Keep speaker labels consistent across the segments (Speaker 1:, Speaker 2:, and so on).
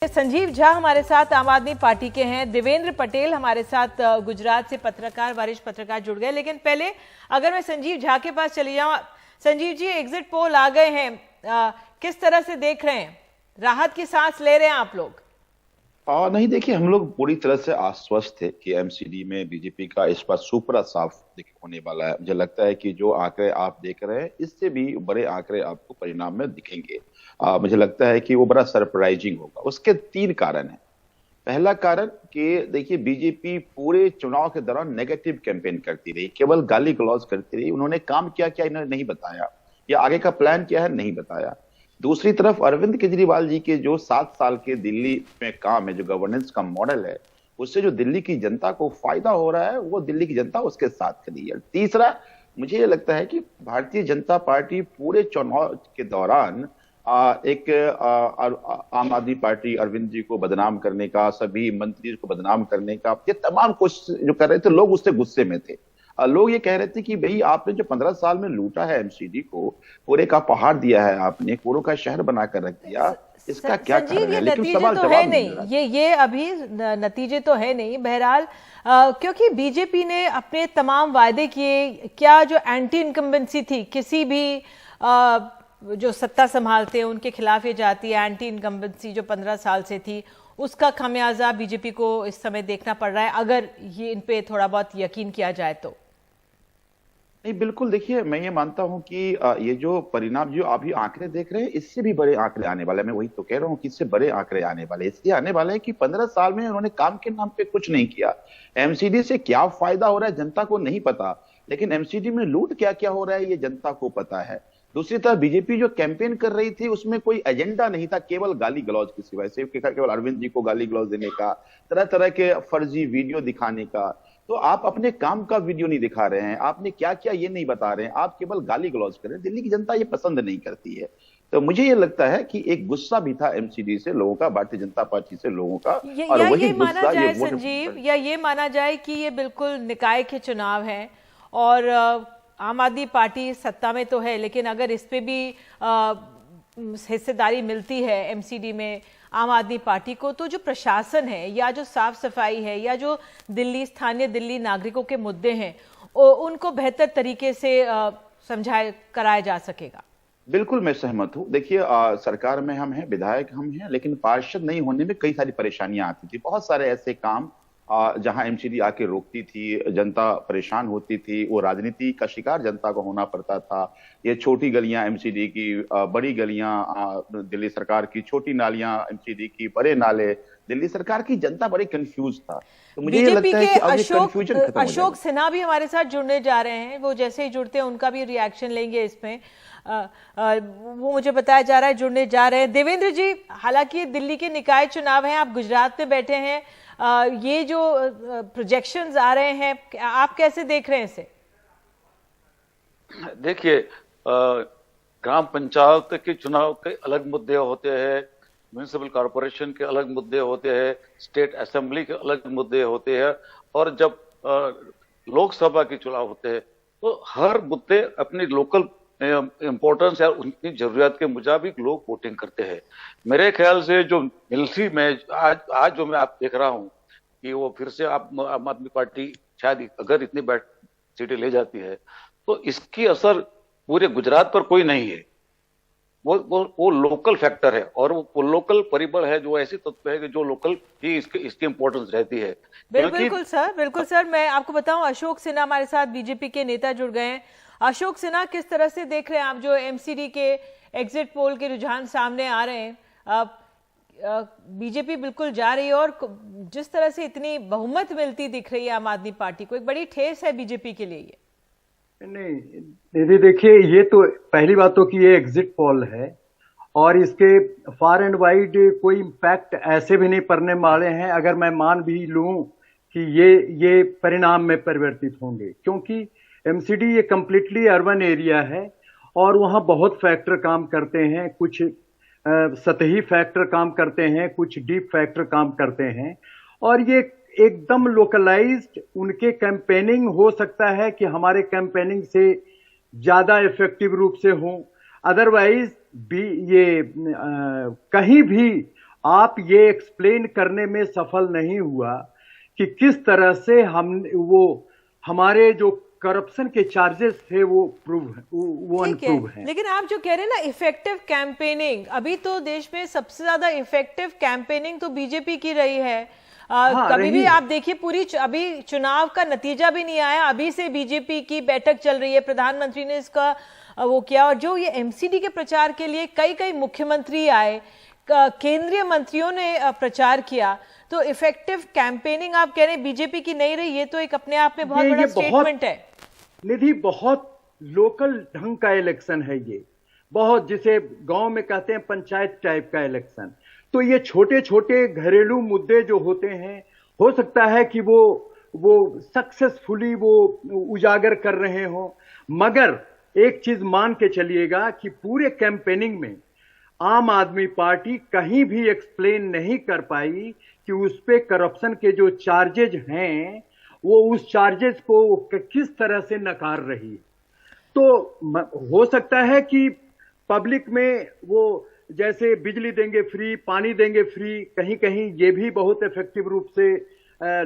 Speaker 1: संजीव झा हमारे साथ आम आदमी पार्टी के हैं, देवेंद्र पटेल हमारे साथ गुजरात से पत्रकार, वरिष्ठ पत्रकार जुड़ गए। लेकिन पहले अगर मैं संजीव झा के पास चली जाऊं, संजीव जी एग्जिट पोल आ गए हैं, किस तरह से देख रहे हैं? राहत की सांस ले रहे हैं आप लोग?
Speaker 2: नहीं, देखिए, हम लोग पूरी तरह से आश्वस्त थे कि एमसीडी में बीजेपी का इस बार सुपरा साफ होने वाला है। मुझे लगता है कि जो आंकड़े आप देख रहे हैं इससे भी बड़े आंकड़े आपको परिणाम में दिखेंगे। मुझे लगता है कि वो बड़ा सरप्राइजिंग होगा। उसके 3 कारण हैं। पहला कारण कि देखिए, बीजेपी पूरे चुनाव के दौरान नेगेटिव कैंपेन करती रही, केवल गाली गलौज करती रही। उन्होंने काम क्या किया इन्होंने नहीं बताया, या आगे का प्लान क्या है नहीं बताया। दूसरी तरफ अरविंद केजरीवाल जी के जो 7 साल के दिल्ली में काम है, जो गवर्नेंस का मॉडल है, उससे जो दिल्ली की जनता को फायदा हो रहा है वो दिल्ली की जनता उसके साथ खड़ी है। तीसरा, मुझे ये लगता है कि भारतीय जनता पार्टी पूरे चुनाव के दौरान आम आदमी पार्टी अरविंद जी को बदनाम करने का, सभी मंत्री को बदनाम करने का, ये तमाम कोशिश जो कर रहे थे, लोग उससे गुस्से में थे। लोग ये कह रहे थे कि भाई आपने जो 15 साल में लूटा है एमसीडी को, पूरे का पहाड़ दिया है आपने, कोरों का शहर बनाकर रख दिया, इसका क्या कारण है? लेकिन सवाल
Speaker 1: तो
Speaker 2: जवाब
Speaker 1: है नहीं, ये अभी नतीजे तो है नहीं। बहरहाल क्योंकि बीजेपी ने अपने तमाम वायदे किए, क्या जो एंटी इनकम्बेंसी थी, किसी भी जो सत्ता संभालते हैं उनके खिलाफ ये जाती है एंटी इनकम्बेंसी जो 15 साल से थी, उसका खामियाजा बीजेपी को इस समय देखना पड़ रहा है, अगर ये इन पे थोड़ा बहुत यकीन किया जाए तो।
Speaker 2: नहीं, बिल्कुल। देखिए, मैं ये मानता हूं कि ये जो परिणाम जो अभी आंकड़े देख रहे हैं, इससे भी बड़े आंकड़े आने वाले हैं। मैं वही तो कह रहा हूं कि इससे बड़े आंकड़े आने वाले, इसलिए आने वाले हैं कि 15 साल में उन्होंने काम के नाम पे कुछ नहीं किया। एमसीडी से क्या फायदा हो रहा है जनता को नहीं पता, लेकिन एमसीडी में लूट क्या क्या हो रहा है ये जनता को पता है। दूसरी तरफ बीजेपी जो कैंपेन कर रही थी उसमें कोई एजेंडा नहीं था, केवल गाली गलौज की सिवाय से, केवल अरविंद जी को गाली गलौज देने का, तरह तरह के फर्जी वीडियो दिखाने का। तो आप अपने काम का वीडियो नहीं दिखा रहे हैं, आपने क्या किया ये नहीं बता रहे हैं, आप केवल गाली गलौज कर रहे हैं। दिल्ली की जनता ये पसंद नहीं करती है। तो मुझे ये लगता है कि एक गुस्सा भी था एमसीडी से लोगों का, भारतीय जनता पार्टी से लोगों का, और वही
Speaker 1: ये माना जाए संजीव, या ये माना जाए कि ये बिल्कुल निकाय के चुनाव हैं और आम आदमी पार्टी सत्ता में तो है, लेकिन अगर इस पे भी हिस्सेदारी मिलती है एमसीडी में आम आदमी पार्टी को, तो जो प्रशासन है या जो साफ सफाई है या जो स्थानीय दिल्ली नागरिकों के मुद्दे हैं उनको बेहतर तरीके से समझाया कराया जा सकेगा।
Speaker 2: बिल्कुल, मैं सहमत हूं। देखिए, सरकार में हम हैं, विधायक हम हैं, लेकिन पार्षद नहीं होने में कई सारी परेशानियां आती थी। बहुत सारे ऐसे काम जहां एमसीडी आके रोकती थी, जनता परेशान होती थी, वो राजनीति का शिकार जनता को होना पड़ता था। ये छोटी गलियां एमसीडी की, बड़ी गलियां दिल्ली सरकार की, छोटी नालियां एमसीडी की, बड़े नाले दिल्ली सरकार की, जनता बड़े कंफ्यूज था। तो मुझे ये लगता है कि अब ये कंफ्यूजन खत्म हो जाएगा।
Speaker 1: अशोक सिन्हा भी हमारे साथ जुड़ने जा रहे हैं, वो जैसे ही जुड़ते हैं उनका भी रिएक्शन लेंगे इसमें। वो मुझे बताया जा रहा है जुड़ने जा रहे हैं। देवेंद्र जी, हालांकि दिल्ली के निकाय चुनाव हैं, आप गुजरात में बैठे हैं, ये जो प्रोजेक्शंस आ रहे हैं आप कैसे देख रहे हैं इसे?
Speaker 3: देखिए, ग्राम पंचायत के चुनाव के अलग मुद्दे होते हैं, म्युनिसिपल कॉरपोरेशन के अलग मुद्दे होते हैं, स्टेट असेंबली के अलग मुद्दे होते हैं, और जब लोकसभा के चुनाव होते हैं तो हर मुद्दे अपनी लोकल इम्पोर्टेंस या उनकी जरूरत के मुताबिक लोग वोटिंग करते हैं। मेरे ख्याल से जो मिलिट्री में आज जो मैं आप देख रहा हूं कि वो फिर से आम आदमी पार्टी शायद अगर इतनी सीटें ले जाती है तो इसकी असर पूरे गुजरात पर कोई नहीं है। वो लोकल फैक्टर है, और वो लोकल परिबल है, जो ऐसी तत्व है कि जो लोकल ही इसकी इंपॉर्टेंस रहती है।
Speaker 1: बिल्कुल सर, बिल्कुल सर। मैं आपको बताऊं, अशोक सिन्हा हमारे साथ बीजेपी के नेता जुड़ गए हैं। अशोक सिन्हा, किस तरह से देख रहे हैं आप जो एमसीडी के एग्जिट पोल के रुझान सामने आ रहे हैं? बीजेपी बिल्कुल जा रही है और जिस तरह से इतनी बहुमत मिलती दिख रही है आम आदमी पार्टी को, एक बड़ी ठेस है बीजेपी के लिए ये।
Speaker 4: नहीं दीदी, देखिए, ये तो पहली बात तो कि ये एग्जिट पोल है और इसके फार एंड वाइड कोई इम्पैक्ट ऐसे भी नहीं पड़ने वाले हैं, अगर मैं मान भी लूं कि ये परिणाम में परिवर्तित होंगे, क्योंकि एमसीडी ये कंप्लीटली अर्बन एरिया है और वहाँ बहुत फैक्टर काम करते हैं, कुछ सतही फैक्टर काम करते हैं, कुछ डीप फैक्टर काम करते हैं, और ये एकदम लोकलाइज्ड उनके कैंपेनिंग हो सकता है कि हमारे कैंपेनिंग से ज्यादा इफेक्टिव रूप से हो। अदरवाइज भी ये कहीं भी आप ये एक्सप्लेन करने में सफल नहीं हुआ कि किस तरह से हमारे जो करप्शन के चार्जेस थे वो अनप्रूव हैं।
Speaker 1: लेकिन आप जो कह रहे हैं ना इफेक्टिव कैंपेनिंग, अभी तो देश में सबसे ज्यादा इफेक्टिव कैंपेनिंग तो बीजेपी की रही है। कभी भी आप देखिए अभी चुनाव का नतीजा भी नहीं आया, अभी से बीजेपी की बैठक चल रही है, प्रधानमंत्री ने इसका वो किया, और जो ये एमसीडी के प्रचार के लिए कई मुख्यमंत्री आए, केंद्रीय मंत्रियों ने प्रचार किया, तो इफेक्टिव कैंपेनिंग आप कह रहे हैं बीजेपी की नहीं रही, ये तो एक अपने आप में बहुत बड़ा स्टेटमेंट है।
Speaker 4: निधि, बहुत लोकल ढंग का इलेक्शन है ये, बहुत जिसे गांव में कहते हैं पंचायत टाइप का इलेक्शन। तो ये छोटे छोटे घरेलू मुद्दे जो होते हैं, हो सकता है कि वो सक्सेसफुली वो उजागर कर रहे हो, मगर एक चीज मान के चलिएगा कि पूरे कैंपेनिंग में आम आदमी पार्टी कहीं भी एक्सप्लेन नहीं कर पाई कि उस पे करप्शन के जो चार्जेज हैं वो उस चार्जेस को किस तरह से नकार रही है। तो हो सकता है कि पब्लिक में वो जैसे बिजली देंगे फ्री, पानी देंगे फ्री, कहीं कहीं ये भी बहुत इफेक्टिव रूप से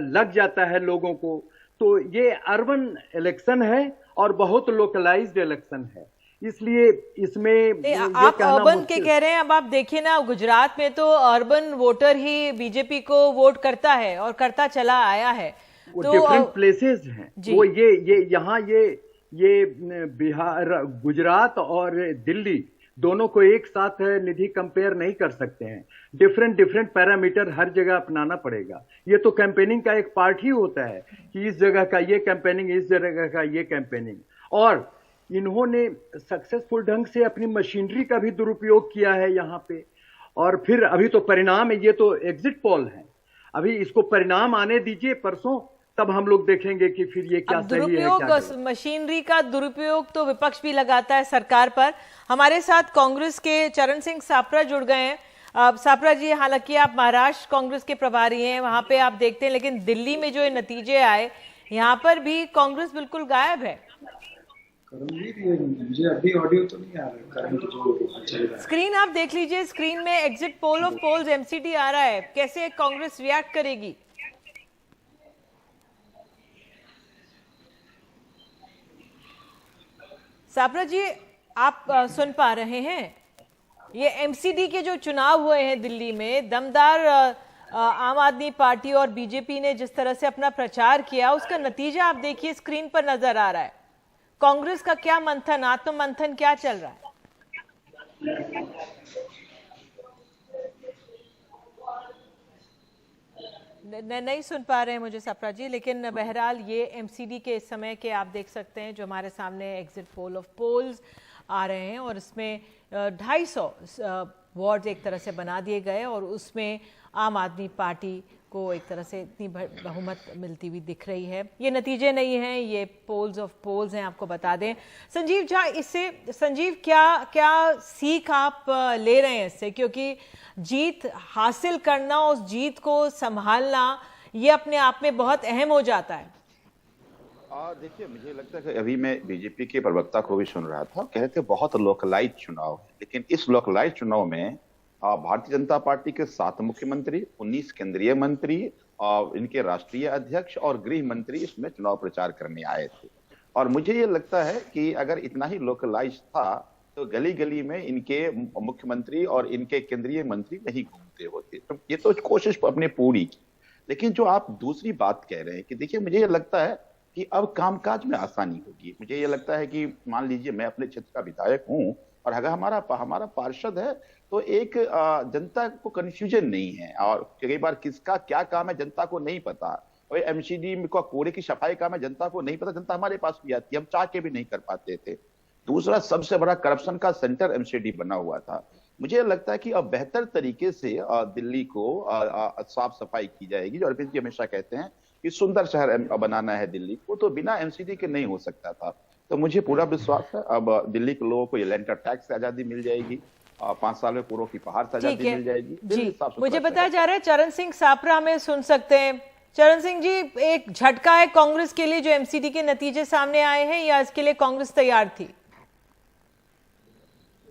Speaker 4: लग जाता है लोगों को। तो ये अर्बन इलेक्शन है और बहुत लोकलाइज्ड इलेक्शन है, इसलिए इसमें
Speaker 1: आप अर्बन के कह रहे हैं। अब आप देखिए ना, गुजरात में तो अर्बन वोटर ही बीजेपी को वोट करता है और करता चला आया है।
Speaker 4: वो डिफरेंट प्लेसेस हैं, वो ये यहाँ ये बिहार, गुजरात और दिल्ली दोनों को एक साथ निधि कंपेयर नहीं कर सकते हैं। डिफरेंट पैरामीटर हर जगह अपनाना पड़ेगा। ये तो कैंपेनिंग का एक पार्ट ही होता है कि इस जगह का ये कैंपेनिंग, इस जगह का ये कैंपेनिंग। और इन्होंने सक्सेसफुल ढंग से अपनी मशीनरी का भी दुरुपयोग किया है यहाँ पे। और फिर अभी तो परिणाम है, ये तो एग्जिट पोल है, अभी इसको परिणाम आने दीजिए परसों, तब हम लोग देखेंगे कि फिर ये क्या सही है क्या गलत।
Speaker 1: मशीनरी का दुरुपयोग तो विपक्ष भी लगाता है सरकार पर। हमारे साथ कांग्रेस के चरण सिंह सापरा जुड़ गए हैं। सापरा जी, हालांकि आप महाराष्ट्र कांग्रेस के प्रभारी हैं, वहां पे आप देखते हैं, लेकिन दिल्ली में जो नतीजे आए, यहाँ पर भी कांग्रेस बिल्कुल गायब है।
Speaker 5: मुझे अभी ऑडियो तो नहीं आ रहा, करंट जो चल रहा है।
Speaker 1: स्क्रीन आप देख लीजिए, स्क्रीन में exit poll of polls MCD आ रहा है, कैसे कांग्रेस रिएक्ट करेगी? सापरा जी, आप सुन पा रहे हैं? ये एमसीडी के जो चुनाव हुए हैं दिल्ली में, दमदार आम आदमी पार्टी और बीजेपी ने जिस तरह से अपना प्रचार किया, उसका नतीजा आप देखिए, स्क्रीन पर नजर आ रहा है। कांग्रेस का क्या मंथन, आत्म मंथन क्या चल रहा है? नहीं सुन पा रहे हैं मुझे सापरा जी, लेकिन बहरहाल ये एमसीडी के इस समय के आप देख सकते हैं जो हमारे सामने एग्जिट पोल ऑफ पोल्स आ रहे हैं, और इसमें 250 वार्ड एक तरह से बना दिए गए, और उसमें आम आदमी पार्टी को एक तरह से इतनी बहुमत मिलती हुई दिख रही है। ये नतीजे नहीं हैं, ये पोल्स ऑफ पोल्स हैं, आपको बता दें। संजीव झा, इससे संजीव क्या सीख आप ले रहे हैं इससे, क्योंकि जीत हासिल करना, उस जीत को संभालना, ये अपने आप में बहुत अहम हो जाता है।
Speaker 2: देखिए, मुझे लगता है कि अभी मैं बीजेपी के प्रवक्ता को भी सुन रहा था, कहते बहुत लोकलाइज चुनाव है, लेकिन इस लोकलाइज चुनाव में भारतीय जनता पार्टी के 7 मुख्यमंत्री, 19 केंद्रीय मंत्री, इनके राष्ट्रीय अध्यक्ष और गृह मंत्री इसमें चुनाव प्रचार करने आए थे। और मुझे ये लगता है कि अगर इतना ही लोकलाइज था तो गली गली में इनके मुख्यमंत्री और इनके केंद्रीय मंत्री नहीं घूमते होते। तो ये तो कोशिश अपने पूरी की। लेकिन जो आप दूसरी बात कह रहे हैं कि देखिए, मुझे ये लगता है कि अब कामकाज में आसानी होगी। मुझे ये लगता है कि मान लीजिए मैं अपने क्षेत्र का विधायक हूँ, और अगर हमारा पार्षद है तो एक जनता को कंफ्यूजन नहीं है, और कई बार किसका क्या काम है जनता को नहीं पता, और एमसीडी में कूड़े की सफाई काम है जनता को नहीं पता, जनता हमारे पास भी आती है, हम चाह के भी नहीं कर पाते थे। दूसरा, सबसे बड़ा करप्शन का सेंटर एमसीडी बना हुआ था। मुझे लगता है कि अब बेहतर तरीके से दिल्ली को साफ सफाई की जाएगी। जो अरविंद जी हमेशा कहते हैं कि सुंदर शहर बनाना है दिल्ली को, तो बिना एमसीडी के नहीं हो सकता था। तो मुझे पूरा विश्वास है अब दिल्ली के लोगों को ये लैंडर टैक्स से आजादी मिल जाएगी, 5 साल में पूरों की पहाड़ से आजादी मिल जाएगी।
Speaker 1: जी, मुझे बताया जा रहा है चरण सिंह सापरा में सुन सकते हैं। चरण सिंह जी, एक झटका है कांग्रेस के लिए जो एमसीडी के नतीजे सामने आए हैं, या इसके लिए कांग्रेस तैयार थी?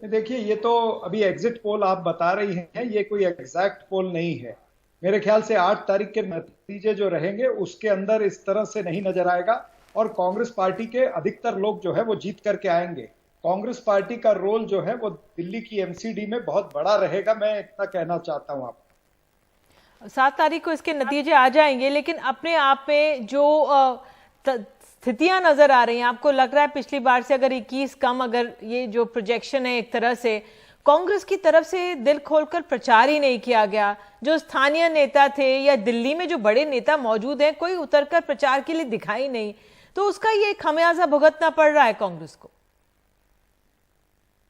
Speaker 5: देखिए, ये तो अभी एग्जिट पोल आप बता रही हैं, ये कोई एग्जैक्ट पोल नहीं है। मेरे ख्याल से 8 तारीख के नतीजे जो रहेंगे उसके अंदर इस तरह से नहीं नजर आएगा, और कांग्रेस पार्टी के अधिकतर लोग जो है वो जीत करके आएंगे। कांग्रेस पार्टी का रोल जो है वो दिल्ली की एमसीडी में बहुत बड़ा रहेगा, मैं इतना कहना चाहता हूं आपको।
Speaker 1: 7 तारीख को इसके नतीजे आ जाएंगे, लेकिन अपने आप में जो स्थितियां नजर आ रही हैं, आपको लग रहा है पिछली बार से अगर 21 कम, अगर ये जो प्रोजेक्शन है एक तरह से कांग्रेस की तरफ से दिल खोलकर प्रचार ही नहीं किया गया, जो स्थानीय नेता थे या दिल्ली में जो बड़े नेता मौजूद हैं कोई उतरकर प्रचार के लिए दिखाई नहीं, तो उसका ये खमियाजा भुगतना पड़ रहा है कांग्रेस को।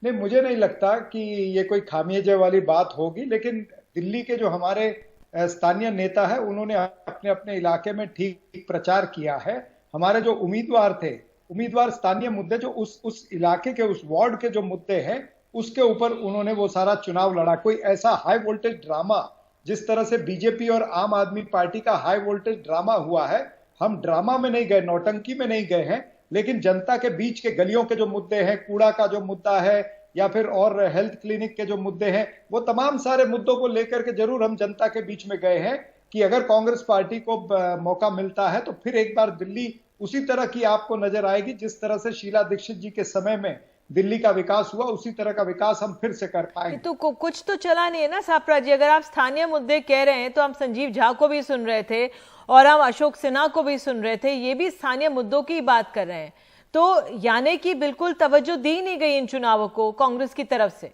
Speaker 5: नहीं, मुझे नहीं लगता कि ये कोई खामियाजे वाली बात होगी, लेकिन दिल्ली के जो हमारे स्थानीय नेता है उन्होंने अपने अपने इलाके में ठीक प्रचार किया है। हमारे जो उम्मीदवार स्थानीय मुद्दे जो उस इलाके के, उस वार्ड के जो मुद्दे हैं उसके ऊपर उन्होंने वो सारा चुनाव लड़ा। कोई ऐसा हाई वोल्टेज ड्रामा, जिस तरह से बीजेपी और आम आदमी पार्टी का हाई वोल्टेज ड्रामा हुआ है, हम ड्रामा में नहीं गए, नौटंकी में नहीं गए हैं, लेकिन जनता के बीच के गलियों के जो मुद्दे हैं, कूड़ा का जो मुद्दा है या फिर और हेल्थ क्लिनिक के जो मुद्दे हैं, वो तमाम सारे मुद्दों को लेकर के जरूर हम जनता के बीच में गए हैं कि अगर कांग्रेस पार्टी को मौका मिलता है तो फिर एक बार दिल्ली उसी तरह की आपको नजर आएगी जिस तरह से शीला दीक्षित जी के समय में दिल्ली का विकास हुआ, उसी तरह का विकास हम फिर से कर पाएंगे।
Speaker 1: तो कुछ तो चला नहीं है ना सापरा जी। अगर आप स्थानीय मुद्दे कह रहे हैं तो हम संजीव झा को भी सुन रहे थे और हम अशोक सिन्हा को भी सुन रहे थे, ये भी स्थानीय मुद्दों की बात कर रहे हैं, तो यानी कि बिल्कुल तवज्जो दी नहीं गई इन चुनावों को कांग्रेस की तरफ से,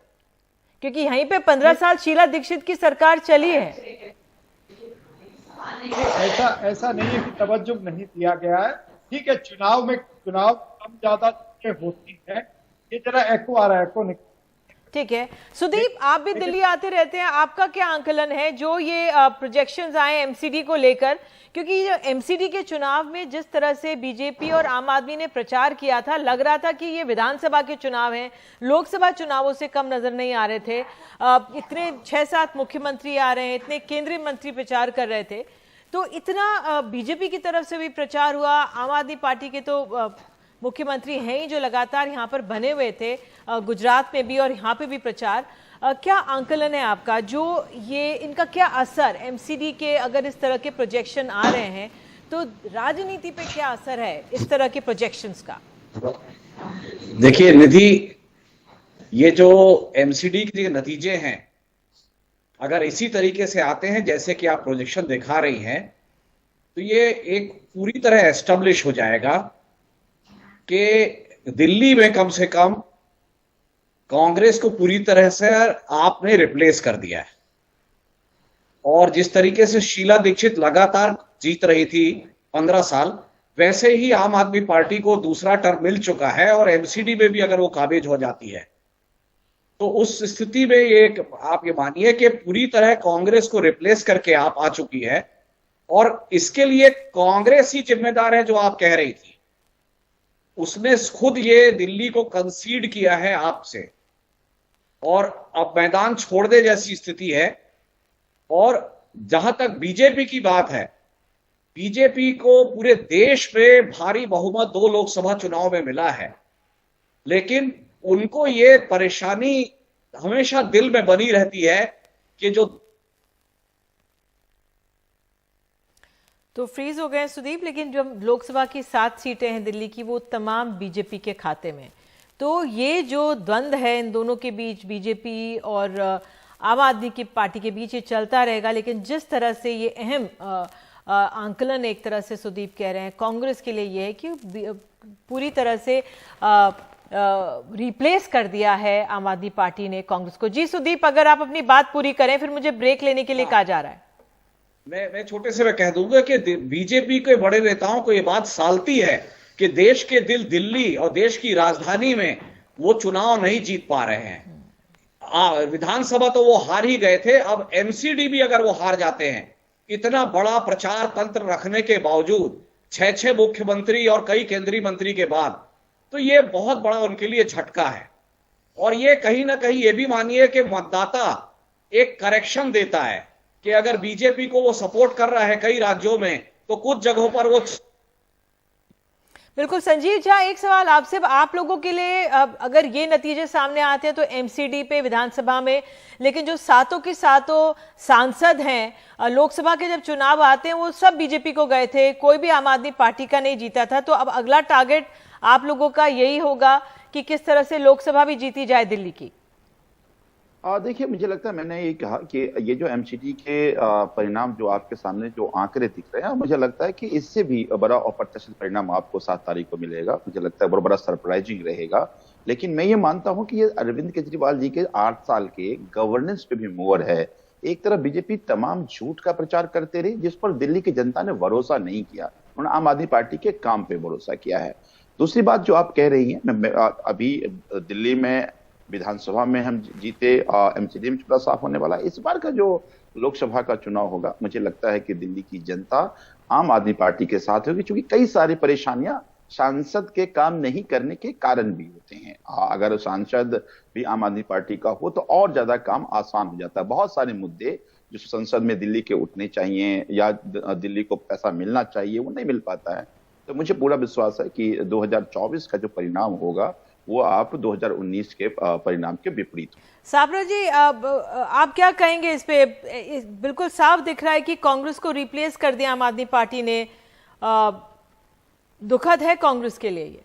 Speaker 1: क्योंकि यहीं पे 15 साल शीला दीक्षित की सरकार चली है।
Speaker 5: ऐसा नहीं है कि तवज्जो नहीं दिया गया है। ठीक है, चुनाव कम ज्यादा होती है। ये जरा एको आ रहा है, एको निकल।
Speaker 1: ठीक है सुदीप, आप भी दिल्ली आते रहते हैं, आपका क्या आंकलन है जो ये प्रोजेक्शंस आए एमसीडी को लेकर? क्योंकि ये एमसीडी के चुनाव में जिस तरह से बीजेपी और आम आदमी ने प्रचार किया था, लग रहा था कि ये विधानसभा के चुनाव हैं, लोकसभा चुनावों से कम नजर नहीं आ रहे थे। इतने 6-7 मुख्यमंत्री आ रहे हैं, इतने केंद्रीय मंत्री प्रचार कर रहे थे, तो इतना बीजेपी की तरफ से भी प्रचार हुआ। आम आदमी पार्टी के तो मुख्यमंत्री हैं ही जो लगातार यहाँ पर बने हुए थे, गुजरात में भी और यहाँ पे भी प्रचार। क्या आंकलन है आपका, जो ये इनका क्या असर एमसीडी के, अगर इस तरह के प्रोजेक्शन आ रहे हैं तो राजनीति पे क्या असर है इस तरह के प्रोजेक्शंस का?
Speaker 6: देखिए निधि, ये जो एमसीडी के नतीजे हैं अगर इसी तरीके से आते हैं जैसे कि आप प्रोजेक्शन दिखा रही हैं, तो ये एक पूरी तरह एस्टेब्लिश हो जाएगा कि दिल्ली में कम से कम कांग्रेस को पूरी तरह से आपने रिप्लेस कर दिया है। और जिस तरीके से शीला दीक्षित लगातार जीत रही थी 15 साल, वैसे ही आम आदमी पार्टी को दूसरा टर्म मिल चुका है और एमसीडी में भी अगर वो काबिज हो जाती है तो उस स्थिति में ये आप ये मानिए कि पूरी तरह कांग्रेस को रिप्लेस करके आप आ चुकी है। और इसके लिए कांग्रेस ही जिम्मेदार है, जो आप कह रही थी। उसने खुद ये दिल्ली को कंसीड किया है आपसे और अब मैदान छोड़ दे जैसी स्थिति है। और जहां तक बीजेपी की बात है, बीजेपी को पूरे देश में भारी बहुमत 2 लोकसभा चुनाव में मिला है, लेकिन उनको ये परेशानी हमेशा दिल में बनी रहती है कि जो
Speaker 1: तो फ्रीज हो गए सुदीप, लेकिन जो लोकसभा की 7 सीटें हैं दिल्ली की, वो तमाम बीजेपी के खाते में। तो ये जो द्वंद्व है इन दोनों के बीच, बीजेपी और आम आदमी की पार्टी के बीच, ये चलता रहेगा। लेकिन जिस तरह से ये अहम आंकलन एक तरह से सुदीप कह रहे हैं कांग्रेस के लिए, ये है कि पूरी तरह से रिप्लेस कर दिया है आम आदमी पार्टी ने कांग्रेस को। जी सुदीप, अगर आप अपनी बात पूरी करें, फिर मुझे ब्रेक लेने के लिए कहा जा रहा है।
Speaker 6: मैं छोटे से मैं कह दूंगा कि बीजेपी के बड़े नेताओं को ये बात सालती है कि देश के दिल दिल्ली और देश की राजधानी में वो चुनाव नहीं जीत पा रहे हैं। विधानसभा तो वो हार ही गए थे, अब एमसीडी भी अगर वो हार जाते हैं, इतना बड़ा प्रचार तंत्र रखने के बावजूद, 6 मुख्यमंत्री और कई केंद्रीय मंत्री के बाद, तो ये बहुत बड़ा उनके लिए झटका है। और ये कहीं ना कहीं ये भी मानिए कि मतदाता एक करेक्शन देता है कि अगर बीजेपी को वो सपोर्ट कर रहा है कई राज्यों में, तो कुछ जगहों पर वो
Speaker 1: बिल्कुल संजीव झा, एक सवाल आपसे, आप लोगों के लिए अगर ये नतीजे सामने आते हैं तो एमसीडी पे विधानसभा में, लेकिन जो सातों के सातों सांसद हैं लोकसभा के जब चुनाव आते हैं वो सब बीजेपी को गए थे, कोई भी आम आदमी पार्टी का नहीं जीता था, तो अब अगला टारगेट आप लोगों का यही होगा कि किस तरह से लोकसभा भी जीती जाए दिल्ली की?
Speaker 2: देखिए, मुझे लगता है, मैंने ये कहा कि ये जो एमसीडी के परिणाम जो आपके सामने जो आंकड़े दिख रहे हैं, मुझे लगता है कि इससे भी बड़ा अप्रत्याशित परिणाम आपको 7 तारीख को मिलेगा। मुझे लगता है बड़ा सरप्राइजिंग रहेगा। लेकिन मैं ये मानता हूं कि ये अरविंद केजरीवाल जी के 8 साल के गवर्नेंस पे भी मोहर है। एक तरफ बीजेपी तमाम झूठ का प्रचार करते रही, जिस पर दिल्ली की जनता ने भरोसा नहीं किया, उन्होंने आम आदमी पार्टी के काम पे भरोसा किया है। दूसरी बात जो आप कह रही हैं, अभी दिल्ली में विधानसभा में हम जीते, एमसीडी में चुनाव साफ होने वाला। इस बार का जो लोकसभा का चुनाव होगा, मुझे लगता है कि दिल्ली की जनता आम आदमी पार्टी के साथ होगी, क्योंकि कई सारी परेशानियां सांसद के काम नहीं करने के कारण भी होते हैं। अगर सांसद भी आम आदमी पार्टी का हो तो और ज्यादा काम आसान हो जाता है। बहुत सारे मुद्दे जो संसद में दिल्ली के उठने चाहिए या दिल्ली को पैसा मिलना चाहिए, वो नहीं मिल पाता है। तो मुझे पूरा विश्वास है कि 2024 का जो परिणाम होगा वो आप 2019 के परिणाम के विपरीत।
Speaker 1: साबरा जी, आप क्या कहेंगे इस पे? बिल्कुल साफ दिख रहा है कि कांग्रेस को रिप्लेस कर दिया आम आदमी पार्टी ने। दुखद है कांग्रेस के लिए ये?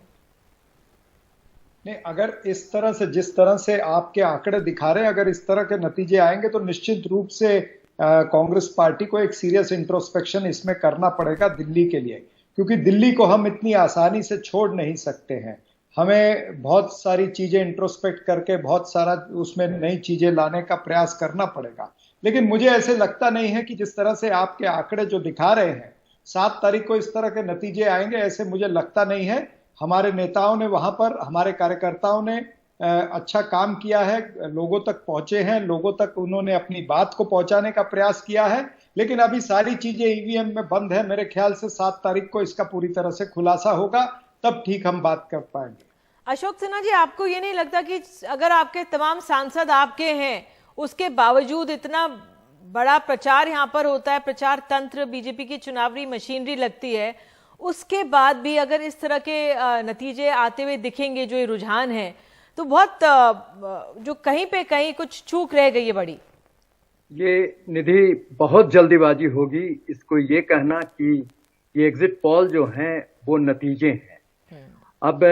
Speaker 5: नहीं, अगर इस तरह से, जिस तरह से आपके आंकड़े दिखा रहे हैं, अगर इस तरह के नतीजे आएंगे तो निश्चित रूप से कांग्रेस पार्टी को एक सीरियस इंट्रोस्पेक्शन इसमें करना पड़ेगा दिल्ली के लिए, क्योंकि दिल्ली को हम इतनी आसानी से छोड़ नहीं सकते हैं। हमें बहुत सारी चीजें इंट्रोस्पेक्ट करके बहुत सारा उसमें नई चीजें लाने का प्रयास करना पड़ेगा। लेकिन मुझे ऐसे लगता नहीं है कि जिस तरह से आपके आंकड़े जो दिखा रहे हैं 7 तारीख को इस तरह के नतीजे आएंगे, ऐसे मुझे लगता नहीं है। हमारे नेताओं ने वहां पर, हमारे कार्यकर्ताओं ने अच्छा काम किया है, लोगों तक पहुंचे हैं, लोगों तक उन्होंने अपनी बात को पहुंचाने का प्रयास किया है। लेकिन अभी सारी चीजें ईवीएम में बंद है। मेरे ख्याल से 7 तारीख को इसका पूरी तरह से खुलासा होगा, तब ठीक हम बात कर पाएंगे।
Speaker 1: अशोक सिन्हा जी, आपको ये नहीं लगता कि अगर आपके तमाम सांसद आपके हैं, उसके बावजूद इतना बड़ा प्रचार यहाँ पर होता है, प्रचार तंत्र, बीजेपी की चुनावी मशीनरी लगती है, उसके बाद भी अगर इस तरह के नतीजे आते हुए दिखेंगे, जो ये रुझान है, तो बहुत जो कहीं पे कहीं कुछ चूक रह गई है बड़ी?
Speaker 4: ये निधि, बहुत जल्दीबाजी होगी इसको ये कहना कि ये एग्जिट पोल जो हैं वो नतीजे हैं। अब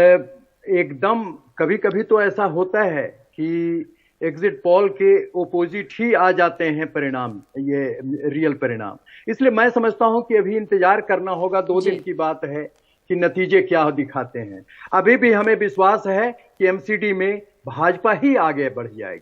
Speaker 4: एकदम कभी कभी तो ऐसा होता है कि एग्जिट पोल के ओपोजिट ही आ जाते हैं परिणाम, ये रियल परिणाम। इसलिए मैं समझता हूं कि अभी इंतजार करना होगा, 2 दिन की बात है कि नतीजे क्या दिखाते हैं। अभी भी हमें विश्वास है कि एमसीडी में भाजपा ही आगे बढ़ जाएगी।